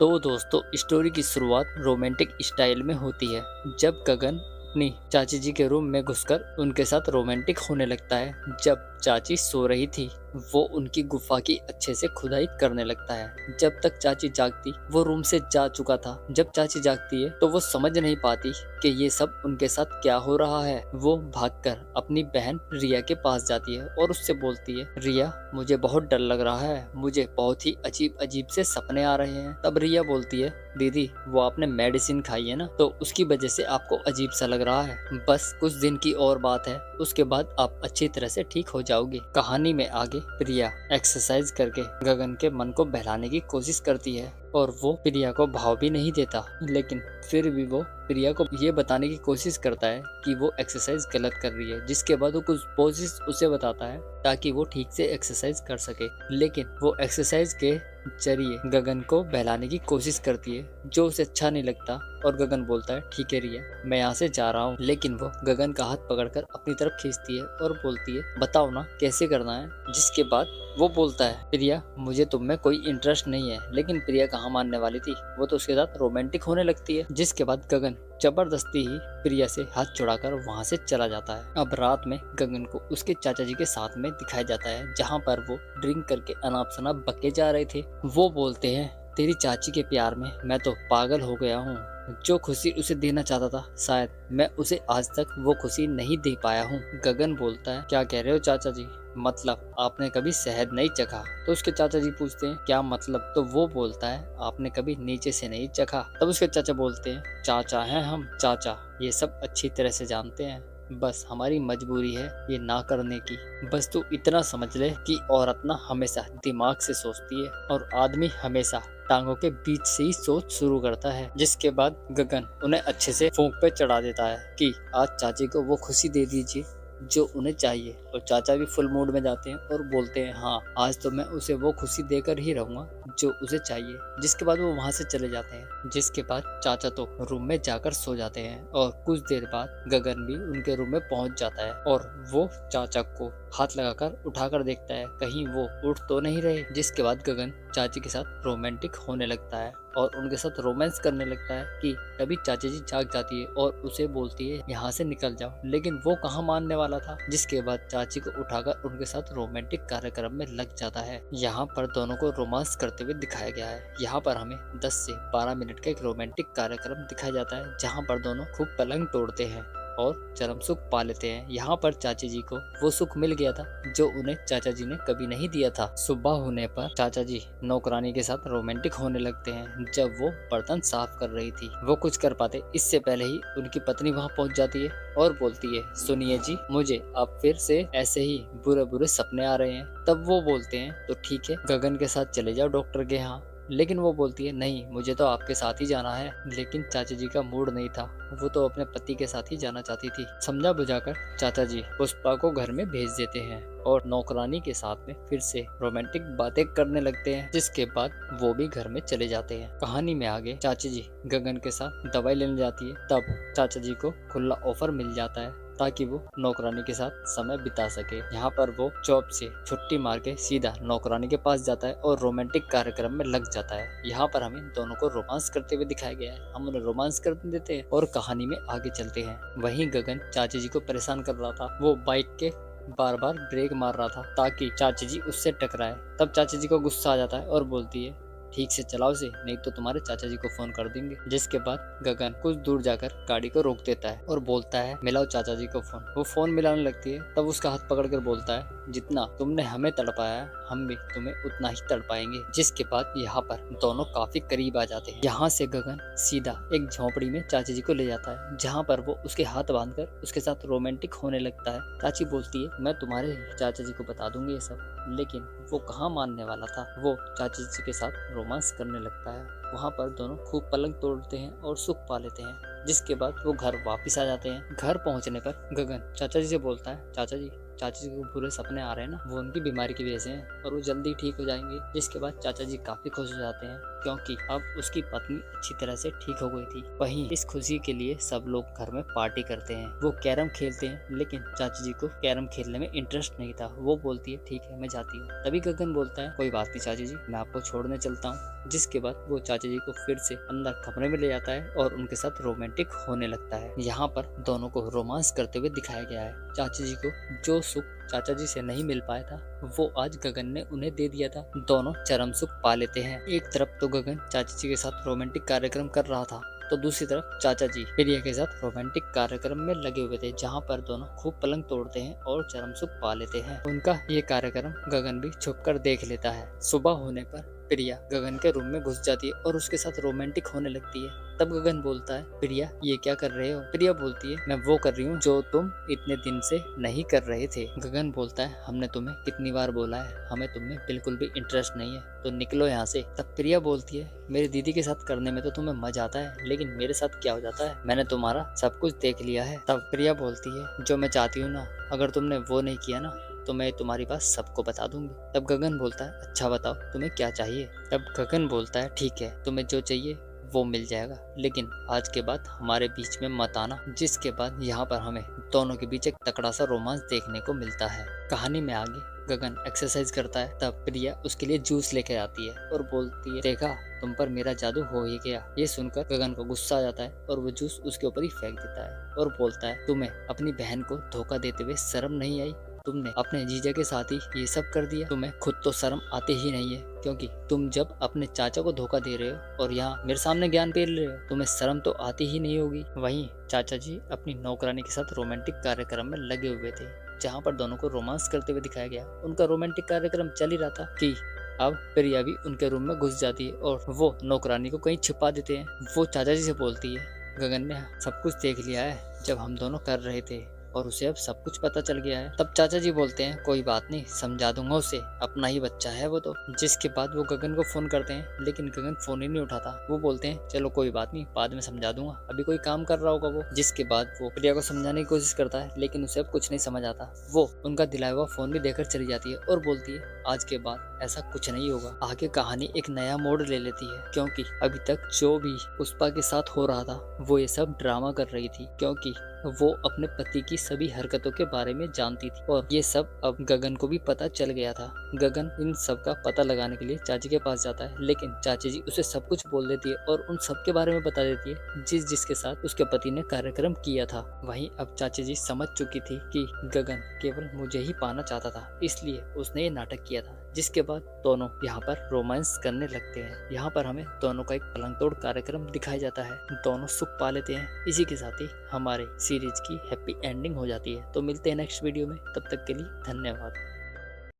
तो दोस्तों, स्टोरी की शुरुआत रोमांटिक स्टाइल में होती है जब गगन अपनी चाची जी के रूम में घुसकर उनके साथ रोमांटिक होने लगता है। जब चाची सो रही थी, वो उनकी गुफा की अच्छे से खुदाई करने लगता है। जब तक चाची जागती, वो रूम से जा चुका था। जब चाची जागती है तो वो समझ नहीं पाती कि ये सब उनके साथ क्या हो रहा है। वो भागकर अपनी बहन रिया के पास जाती है और उससे बोलती है, रिया मुझे बहुत डर लग रहा है, मुझे बहुत ही अजीब अजीब से सपने आ रहे हैं। तब रिया बोलती है, दीदी वो आपने मेडिसिन खाई है ना, तो उसकी वजह से आपको अजीब सा लग रहा है। बस कुछ दिन की और बात है, उसके बाद आप अच्छी तरह से ठीक हो जाओगे। कहानी में आगे प्रिया एक्सरसाइज करके गगन के मन को बहलाने की कोशिश करती है और वो प्रिया को भाव भी नहीं देता, लेकिन फिर भी वो प्रिया को ये बताने की कोशिश करता है कि वो एक्सरसाइज गलत कर रही है। जिसके बाद वो कुछ पोजेस उसे बताता है ताकि वो ठीक से एक्सरसाइज कर सके, लेकिन वो एक्सरसाइज के जरिए गगन को बहलाने की कोशिश करती है जो उसे अच्छा नहीं लगता। और गगन बोलता है, ठीक है रिया, मैं यहाँ से जा रहा हूँ। लेकिन वो गगन का हाथ पकड़कर अपनी तरफ खींचती है और बोलती है, बताओ ना कैसे करना है। जिसके बाद वो बोलता है, प्रिया मुझे तुम में कोई इंटरेस्ट नहीं है। लेकिन प्रिया कहाँ मानने वाली थी, वो तो उसके साथ रोमांटिक होने लगती है। जिसके बाद गगन जबरदस्ती ही प्रिया से हाथ छुड़ाकर वहाँ से चला जाता है। अब रात में गगन को उसके चाचा जी के साथ में दिखाया जाता है, जहाँ पर वो ड्रिंक करके अनाप शनाप बके जा रहे थे। वो बोलते हैं, तेरी चाची के प्यार में मैं तो पागल हो गया हूँ। जो खुशी उसे देना चाहता था, शायद मैं उसे आज तक वो खुशी नहीं दे पाया हूँ। गगन बोलता है, क्या कह रहे हो चाचा जी, मतलब आपने कभी शहद नहीं चखा? तो उसके चाचा जी पूछते हैं, क्या मतलब? तो वो बोलता है, आपने कभी नीचे से नहीं चखा। तब उसके चाचा बोलते हैं, चाचा हैं हम, चाचा ये सब अच्छी तरह से जानते हैं, बस हमारी मजबूरी है ये ना करने की। बस तू इतना समझ ले कि औरत ना हमेशा दिमाग से सोचती है और आदमी हमेशा टांगों के बीच से ही सोच शुरू करता है। जिसके बाद गगन उन्हें अच्छे से फूंक पे चढ़ा देता है कि आज चाची को वो खुशी दे दीजिए जो उन्हें चाहिए। और चाचा भी फुल मूड में जाते हैं और बोलते हैं, हाँ आज तो मैं उसे वो खुशी देकर ही रहूंगा जो उसे चाहिए। जिसके बाद वो वहां से चले जाते हैं। जिसके बाद चाचा तो रूम में जाकर सो जाते हैं और कुछ देर बाद गगन भी उनके रूम में पहुंच जाता है और वो चाचा को हाथ लगाकर उठाकर देखता है कहीं वो उठ तो नहीं रहे। जिसके बाद गगन चाची के साथ रोमांटिक होने लगता है और उनके साथ रोमांस करने लगता है कि तभी चाची जी जाग जाती है और उसे बोलती है, यहाँ से निकल जाओ। लेकिन वो कहाँ मानने वाला था। जिसके बाद चाची को उठाकर उनके साथ रोमांटिक कार्यक्रम में लग जाता है। यहाँ पर दोनों को रोमांस करते हुए दिखाया गया है। यहाँ पर हमें 10 से 12 मिनट का एक रोमांटिक कार्यक्रम दिखाया जाता है, जहाँ पर दोनों खूब पलंग तोड़ते हैं और चरम सुख पा लेते हैं। यहाँ पर चाची जी को वो सुख मिल गया था जो उन्हें चाचा जी ने कभी नहीं दिया था। सुबह होने पर चाचा जी नौकरानी के साथ रोमांटिक होने लगते हैं। जब वो बर्तन साफ कर रही थी, वो कुछ कर पाते इससे पहले ही उनकी पत्नी वहाँ पहुँच जाती है और बोलती है, सुनिए जी, मुझे अब फिर से ऐसे ही बुरे बुरे सपने आ रहे हैं। तब वो बोलते हैं, तो ठीक है गगन के साथ चले जाओ डॉक्टर के यहाँ। लेकिन वो बोलती है, नहीं मुझे तो आपके साथ ही जाना है। लेकिन चाचा जी का मूड नहीं था, वो तो अपने पति के साथ ही जाना चाहती थी। समझा बुझाकर चाचा जी पुष्पा को घर में भेज देते हैं और नौकरानी के साथ में फिर से रोमांटिक बातें करने लगते हैं। जिसके बाद वो भी घर में चले जाते हैं। कहानी में आगे चाची जी गगन के साथ दवाई लेने जाती है। तब चाचा जी को खुला ऑफर मिल जाता है ताकि वो नौकरानी के साथ समय बिता सके। यहाँ पर वो जॉब से छुट्टी मार के सीधा नौकरानी के पास जाता है और रोमांटिक कार्यक्रम में लग जाता है। यहाँ पर हमें दोनों को रोमांस करते हुए दिखाया गया है। हम उन्हें रोमांस करते देते हैं और कहानी में आगे चलते हैं। वहीं गगन चाची जी को परेशान कर रहा था। वो बाइक के बार बार ब्रेक मार रहा था ताकि चाची जी उससे टकराए। तब चाची जी को गुस्सा आ जाता है और बोलती है, ठीक से चलाओ से, नहीं तो तुम्हारे चाचा जी को फोन कर देंगे। जिसके बाद गगन कुछ दूर जाकर गाड़ी को रोक देता है और बोलता है, मिलाओ चाचा जी को फोन। वो फोन मिलाने लगती है। तब उसका हाथ पकड़कर बोलता है, जितना तुमने हमें तड़पाया है, हम भी तुम्हें उतना ही तड़पाएंगे। जिसके बाद यहाँ पर दोनों काफी करीब आ जाते हैं। यहाँ से गगन सीधा एक झोपड़ी में चाची जी को ले जाता है, जहाँ पर वो उसके हाथ बांधकर उसके साथ रोमांटिक होने लगता है। चाची बोलती है, मैं तुम्हारे चाचा जी को बता दूंगी ये सब। लेकिन वो कहाँ मानने वाला था। वो चाची जी के साथ रोमांस करने लगता है। वहाँ पर दोनों खूब पलंग तोड़ते हैं और सुख पा लेते हैं। जिसके बाद वो घर वापस आ जाते हैं। घर पहुँचने पर गगन चाचा जी से बोलता है, चाचा जी चाचा जी को बुरे सपने आ रहे हैं ना, वो उनकी बीमारी की वजह से हैं और वो जल्दी ठीक हो जाएंगे। जिसके बाद चाचा जी काफी खुश हो जाते हैं क्योंकि अब उसकी पत्नी अच्छी तरह से ठीक हो गई थी। वहीं इस खुशी के लिए सब लोग घर में पार्टी करते हैं। वो कैरम खेलते हैं, लेकिन चाचा जी को कैरम खेलने में इंटरेस्ट नहीं था। वो बोलती है ठीक है मैं जाती हूँ। तभी गगन बोलता है कोई बात नहीं चाचा जी, मैं आपको छोड़ने चलता हूँ। जिसके बाद वो चाचा जी को फिर से अंदर कमरे में ले जाता है और उनके साथ रोमांटिक होने लगता है। यहाँ पर दोनों को रोमांस करते हुए दिखाया गया है। चाचा जी को जो सुख चाचा जी से नहीं मिल पाया था वो आज गगन ने उन्हें दे दिया था। दोनों चरम सुख पा लेते हैं। एक तरफ तो गगन चाचा जी के साथ रोमांटिक कार्यक्रम कर रहा था, तो दूसरी तरफ चाचा जी प्रिया के साथ रोमांटिक कार्यक्रम में लगे हुए थे, जहाँ पर दोनों खूब पलंग तोड़ते हैं और चरम सुख पा लेते हैं। उनका ये कार्यक्रम गगन भी छुप कर देख लेता है। सुबह होने पर प्रिया गगन के रूम में घुस जाती है और उसके साथ रोमांटिक होने लगती है। तब गगन बोलता है प्रिया ये क्या कर रहे हो? प्रिया बोलती है मैं वो कर रही हूँ जो तुम इतने दिन से नहीं कर रहे थे। गगन बोलता है हमने तुम्हें कितनी बार बोला है, हमें तुममें बिल्कुल भी इंटरेस्ट नहीं है, तो निकलो यहाँ से। तब प्रिया बोलती है मेरी दीदी के साथ करने में तो तुम्हें मजा आता है, लेकिन मेरे साथ क्या हो जाता है, मैंने तुम्हारा सब कुछ देख लिया है। तब प्रिया बोलती है जो मैं चाहती हूँ ना, अगर तुमने वो नहीं किया ना तो मैं तुम्हारी बात सबको बता दूंगी। तब गगन बोलता है अच्छा बताओ तुम्हें क्या चाहिए? तब गगन बोलता है ठीक है तुम्हें जो चाहिए वो मिल जाएगा, लेकिन आज के बाद हमारे बीच में मत आना। जिसके बाद यहाँ पर हमें दोनों के बीच एक तकड़ा सा रोमांस देखने को मिलता है। कहानी में आगे गगन एक्सरसाइज करता है, तब प्रिया उसके लिए जूस लेकर आती है और बोलती है देखा तुम पर मेरा जादू हो ही गया। ये सुनकर गगन को गुस्सा आ जाता है और वो जूस उसके ऊपर ही फेंक देता है और बोलता है तुम्हें अपनी बहन को धोखा देते हुए शर्म नहीं आई? तुमने अपने जीजा के साथ ही ये सब कर दिया। तुम्हें खुद तो शर्म आते ही नहीं है, क्योंकि तुम जब अपने चाचा को धोखा दे रहे हो और यहाँ मेरे सामने ज्ञान पेल रहे हो, तुम्हें शर्म तो आती ही नहीं होगी। वहीं चाचा जी अपनी नौकरानी के साथ रोमांटिक कार्यक्रम में लगे हुए थे, जहाँ पर दोनों को रोमांस करते हुए दिखाया गया। उनका रोमांटिक कार्यक्रम चल ही रहा था कि अब प्रिया भी उनके रूम में घुस जाती है और वो नौकरानी को कहीं छिपा देते हैं। वो चाचा जी से बोलती है गगन ने सब कुछ देख लिया है जब हम दोनों कर रहे थे और उसे अब सब कुछ पता चल गया है। तब चाचा जी बोलते हैं कोई बात नहीं समझा दूंगा उसे, अपना ही बच्चा है वो तो। जिसके बाद वो गगन को फोन करते हैं, लेकिन गगन फोन ही नहीं उठाता। वो बोलते हैं चलो कोई बात नहीं बाद में समझा दूंगा, अभी कोई काम कर रहा होगा वो। जिसके बाद वो प्रिया को समझाने की कोशिश करता है, लेकिन उसे अब कुछ नहीं समझ आता। वो उनका दिलाया हुआ फोन भी देकर चली जाती है और बोलती है आज के बाद ऐसा कुछ नहीं होगा। आगे कहानी एक नया मोड़ ले लेती है, क्योंकि अभी तक जो भी पुष्पा के साथ हो रहा था वो ये सब ड्रामा कर रही थी, क्योंकि वो अपने पति की सभी हरकतों के बारे में जानती थी और ये सब अब गगन को भी पता चल गया था। गगन इन सब का पता लगाने के लिए चाची के पास जाता है, लेकिन चाची जी उसे सब कुछ बोल देती है और उन सब के बारे में बता देती है जिसके साथ उसके पति ने कार्यक्रम किया था। वहीं अब चाची जी समझ चुकी थी कि गगन केवल मुझे ही पाना चाहता था, इसलिए उसने ये नाटक किया था। जिसके बाद दोनों यहाँ पर रोमांस करने लगते हैं। यहाँ पर हमें दोनों का एक पलंग तोड़ कार्यक्रम दिखाया जाता है। दोनों सुख पा लेते हैं। इसी के साथ ही हमारे सीरीज की हैप्पी एंडिंग हो जाती है। तो मिलते हैं नेक्स्ट वीडियो में, तब तक के लिए धन्यवाद।